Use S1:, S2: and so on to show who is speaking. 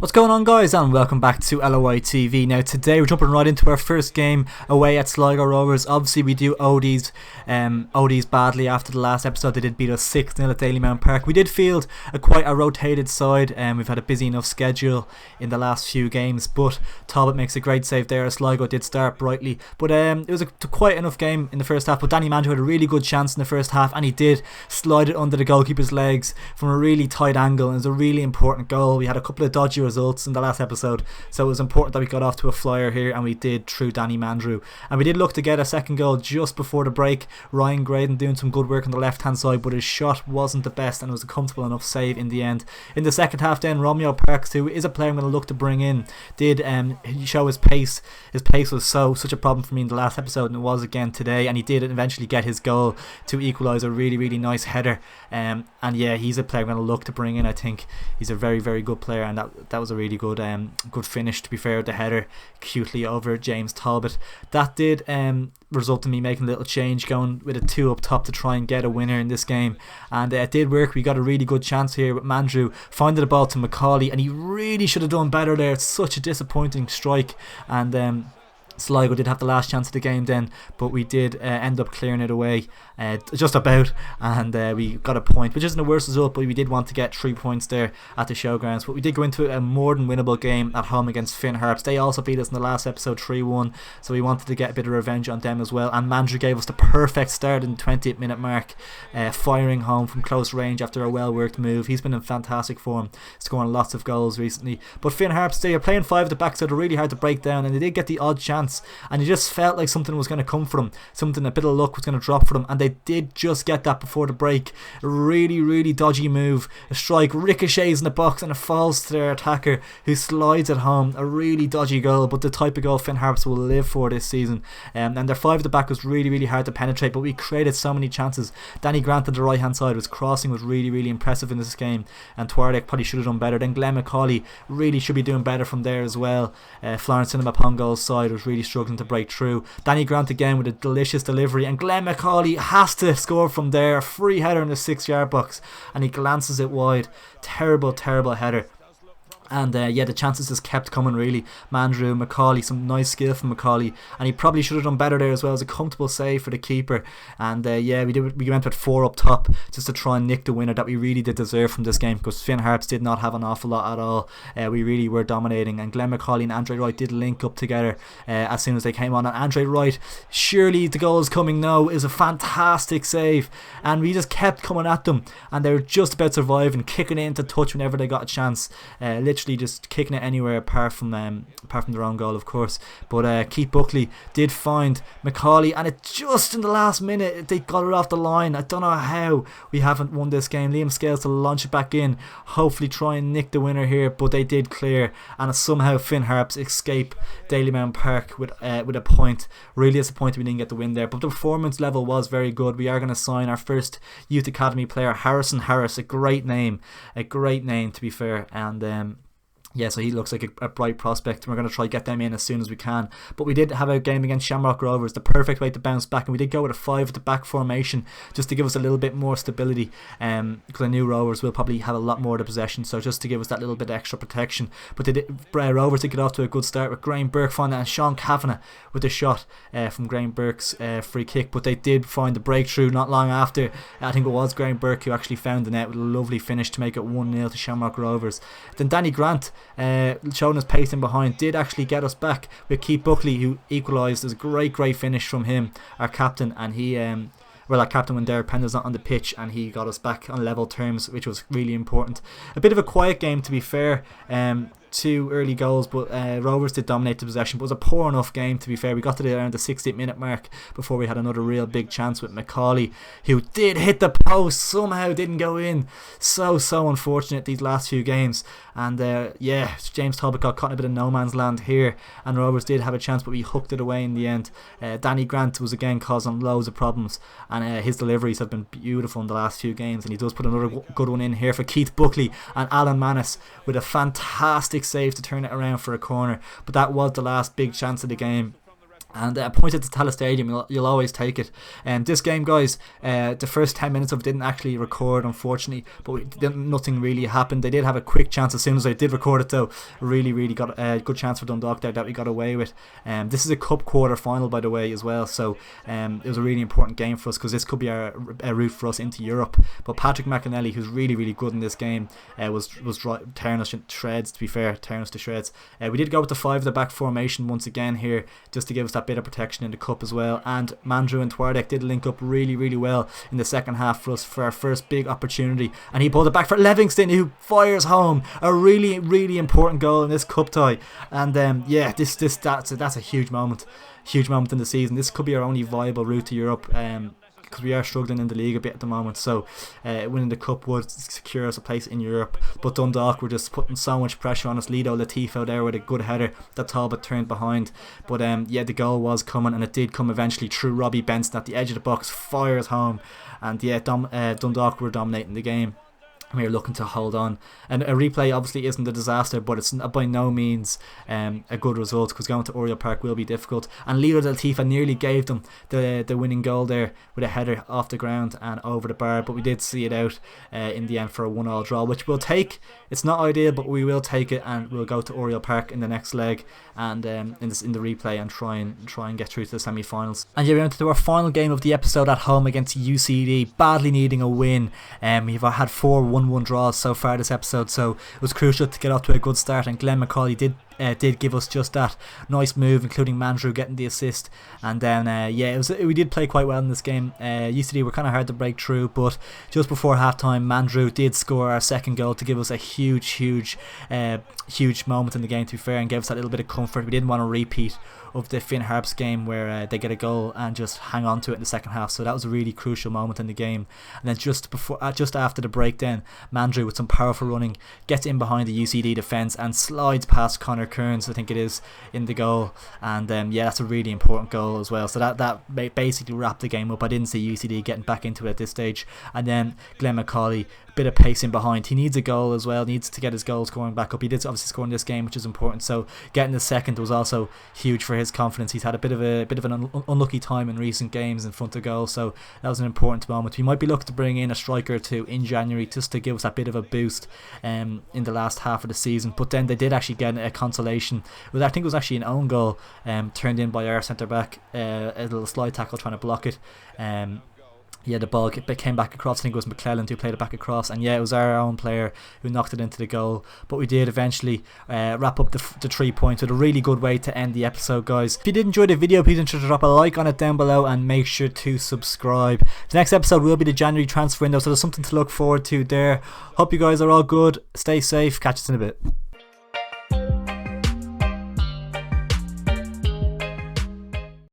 S1: What's going on, guys, and welcome back to LOI TV. Now today we're jumping right into our first game away at Sligo Rovers. Obviously we do ODs badly after the last episode. They did beat us 6-0 at Dalymount Park. We did field quite a rotated side, and we've had a busy enough schedule in the last few games, but Talbot makes a great save there. Sligo did start brightly, but it was a quite enough game in the first half. But Danny Mandrew had a really good chance in the first half, and he did slide it under the goalkeeper's legs from a really tight angle, and it was a really important goal. We had a couple of dodgy results in the last episode, so it was important that we got off to a flyer here, and we did through Danny Mandrew. And we did look to get a second goal just before the break. Ryan Graydon doing some good work on the left hand side, but his shot wasn't the best, and it was a comfortable enough save in the end. In the second half then, Romeo Parks, who is a player I'm going to look to bring in, did show his pace. His pace was such a problem for me in the last episode, and it was again today, and he did eventually get his goal to equalise. A really nice header, and yeah, he's a player I'm going to look to bring in. I think he's a very good player, and that was a really good finish, to be fair. The header cutely over James Talbot. That did result in me making a little change, going with a 2 up top to try and get a winner in this game, and it did work. We got a really good chance here with Mandrew finding the ball to Macaulay, and he really should have done better there. It's such a disappointing strike, and Sligo did have the last chance of the game then, but we did end up clearing it away just about, and we got a point, which isn't the worst result, but we did want to get 3 points there at the showgrounds. But we did go into a more than winnable game at home against Finn Harps. They also beat us in the last episode 3-1, so we wanted to get a bit of revenge on them as well, and Mandrew gave us the perfect start in the 20th minute mark, firing home from close range after a well worked move. He's been in fantastic form, scoring lots of goals recently. But Finn Harps, they are playing 5 at the back, so they're really hard to break down, and they did get the odd chance, and it just felt like something was going to come for them, a bit of luck was going to drop for them, and they did just get that before the break. A really dodgy move, a strike ricochets in the box, and it falls to their attacker, who slides it home. A really dodgy goal, but the type of goal Finn Harps will live for this season. And their 5 at the back was really hard to penetrate, but we created so many chances. Danny Grant on the right hand side, was crossing was really impressive in this game, and Tuareg probably should have done better. Then Glenn Macaulay really should be doing better from there as well. Florence Cinema Pongo's side was really struggling to break through. Danny Grant again with a delicious delivery, and Glenn Macaulay has to score from there. A free header in the 6-yard box, and he glances it wide. Terrible header. And yeah, the chances just kept coming really. Mandrew, Macaulay, some nice skill from Macaulay, and he probably should have done better there as well. It was a comfortable save for the keeper, and yeah, we went with 4 up top just to try and nick the winner that we really did deserve from this game, because Finn Harps did not have an awful lot at all. We really were dominating, and Glenn Macaulay and Andre Wright did link up together as soon as they came on, and Andre Wright, surely the goal is coming now, is a fantastic save, and we just kept coming at them, and they were just about surviving, kicking it into touch whenever they got a chance, literally just kicking it anywhere apart from their own goal, of course. But Keith Buckley did find Macaulay, and it just in the last minute they got it off the line. I don't know how we haven't won this game. Liam Scales to launch it back in, hopefully try and nick the winner here, but they did clear, and somehow Finn Harps escape Dalymount Park with a point. Really disappointed we didn't get the win there, but the performance level was very good. We are going to sign our first youth academy player, Harrison Harris, a great name to be fair, and yeah, so he looks like a bright prospect, and we're going to try to get them in as soon as we can. But we did have a game against Shamrock Rovers, the perfect way to bounce back, and we did go with a 5 at the back formation just to give us a little bit more stability, because I knew Rovers will probably have a lot more of the possession, so just to give us that little bit extra protection. But Rovers did get off to a good start with Graham Burke finding, and Sean Kavanagh with a shot from Graham Burke's free kick, but they did find the breakthrough not long after. I think it was Graham Burke who actually found the net with a lovely finish to make it 1-0 to Shamrock Rovers. Then Danny Grant, showing his pace in behind, did actually get us back with Keith Buckley, who equalised. It was a great finish from him, our captain, and he our captain when Derek Penda's not on the pitch, and he got us back on level terms, which was really important. A bit of a quiet game, to be fair. 2 early goals, but Rovers did dominate the possession, but it was a poor enough game, to be fair. We got to around the 60th minute mark before we had another real big chance with Macaulay, who did hit the post, somehow didn't go in. So unfortunate these last few games, and yeah, James Talbot got caught in a bit of no man's land here, and Rovers did have a chance, but we hooked it away in the end. Danny Grant was again causing loads of problems, and his deliveries have been beautiful in the last few games, and he does put another good one in here for Keith Buckley, and Alan Manis with a fantastic save to turn it around for a corner. But that was the last big chance of the game, And a point at the Tallaght Stadium, you'll always take it. And this game, guys, the first 10 minutes of it didn't actually record, unfortunately, but nothing really happened. They did have a quick chance as soon as I did record it, though. Really got a good chance for Dundalk there that we got away with. This is a cup quarter final, by the way, as well, so it was a really important game for us, because this could be a route for us into Europe. But Patrick McAnally, who's really good in this game, was tearing us to shreds, to be fair, tearing us to shreds. We did go with the 5 at the back formation once again here, just to give us that bit of protection in the cup as well. And Mandrew and Twardek did link up really well in the second half for us for our first big opportunity, and he pulled it back for Livingston, who fires home a really important goal in this cup tie. And yeah, that's a huge moment in the season. This could be our only viable route to Europe, because we are struggling in the league a bit at the moment, so winning the cup would secure us a place in Europe. But Dundalk were just putting so much pressure on us. Lido Latifo there with a good header that Talbot turned behind, but yeah, the goal was coming, and it did come eventually through Robbie Benson at the edge of the box, fires home, and yeah, Dundalk were dominating the game. We are looking to hold on, and a replay obviously isn't a disaster, but it's by no means a good result, because going to Oriel Park will be difficult. And Leo Del Tifa nearly gave them the winning goal there with a header off the ground and over the bar, but we did see it out in the end for a 1-1 draw, which we'll take. It's not ideal, but we will take it, and we'll go to Oriel Park in the next leg, and in the replay, and try and get through to the semi-finals. And yeah, we're on to our final game of the episode at home against UCD, badly needing a win. We've had 4 1-1 draws so far this episode, so it was crucial to get off to a good start, and Glenn McCauley did give us just that. Nice move, including Mandrew getting the assist. And then yeah, we did play quite well in this game. UCD were kind of hard to break through, but just before half time, Mandrew did score our second goal to give us a huge moment in the game, to be fair, and gave us that little bit of comfort. We didn't want a repeat of the Finn Harps game where they get a goal and just hang on to it in the second half, so that was a really crucial moment in the game. And then just after the break, then Mandrew with some powerful running gets in behind the UCD defence and slides past Connor Kearns, I think it is, in the goal. And yeah, that's a really important goal as well, so that basically wrapped the game up. I didn't see UCD getting back into it at this stage. And then Glenn McCauley, bit of pace in behind, he needs a goal as well, needs to get his goal scoring back up. He did obviously score in this game, which is important, so getting the second was also huge for his confidence. He's had a bit of an unlucky time in recent games in front of goal, so that was an important moment. We might be looking to bring in a striker or two in January just to give us that bit of a boost in the last half of the season. But then they did actually get a consolation. I think it was actually an own goal turned in by our centre back, a little slide tackle trying to block it. Yeah, the ball came back across. I think it was McClelland who played it back across, and yeah, it was our own player who knocked it into the goal. But we did eventually wrap up the 3 points with a really good way to end the episode, guys. If you did enjoy the video, please ensure to drop a like on it down below, and make sure to subscribe. The next episode will be the January transfer window, so there's something to look forward to there. Hope you guys are all good, stay safe, catch us in a bit.